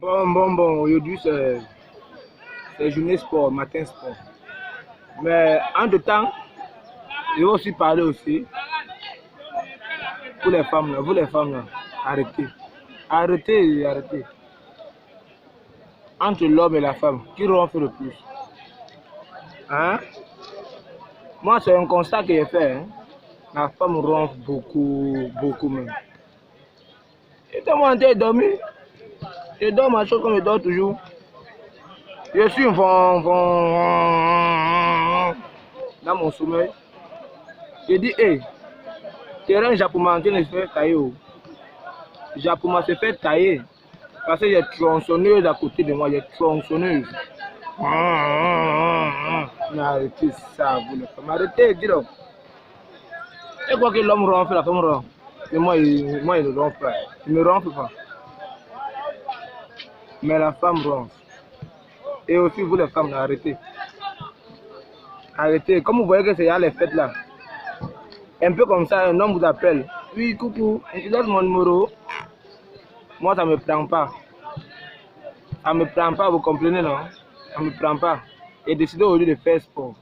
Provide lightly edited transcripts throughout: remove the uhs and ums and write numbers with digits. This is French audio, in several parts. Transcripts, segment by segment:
Bon, aujourd'hui c'est journée sport, matin sport. Mais entre-temps, je vais aussi parler aussi pour les femmes là, vous les femmes là, arrêtez. Arrêtez. Entre l'homme et la femme, qui ronfle le plus? Hein? Moi, c'est un constat que j'ai fait. Hein? La femme ronfle beaucoup même. Et toi, moi, en train de dormir. Je dors ma chose comme je dors toujours. Je suis dans mon sommeil. Je dis, hé, terrain Japoma qui ne se fait tailler. Japoma se fait tailler. Parce que j'ai tronçonneuse à côté de moi, j'ai tronçonneuse. Mais arrêtez ça, vous les femmes. Arrêtez, dis donc. Et quoi que l'homme ronfle, la femme ronfle. Mais moi, il ne ronfle pas. Il ne ronfle pas. Mais la femme ronfle. Et aussi, vous les femmes, arrêtez. Arrêtez. Comme vous voyez que c'est là les fêtes là. Un peu comme ça, un homme vous appelle. Oui, coucou, tu donnes mon numéro. Moi, ça ne me prend pas. Ça ne me prend pas, vous comprenez, non? Ça ne me prend pas. J'ai décidé aujourd'hui de faire sport.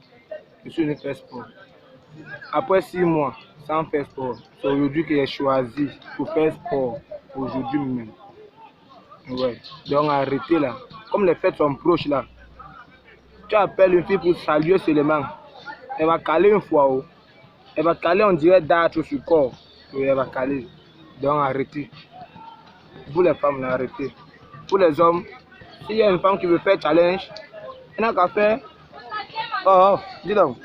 Je suis venu faire sport. Après 6 mois sans faire sport, c'est aujourd'hui que j'ai choisi pour faire sport. Aujourd'hui même. Ouais. Donc arrêtez là. Comme les fêtes sont proches là, tu appelles une fille pour saluer seulement. Elle va caler une fois. Oh. Elle va caler, on dirait d'âtre sur le corps. Oui, elle va caler. Donc arrêtez. Vous les femmes, là, arrêtez. Pour les hommes, s'il y a une femme qui veut faire challenge, elle n'a qu'à faire. Oh, dis donc.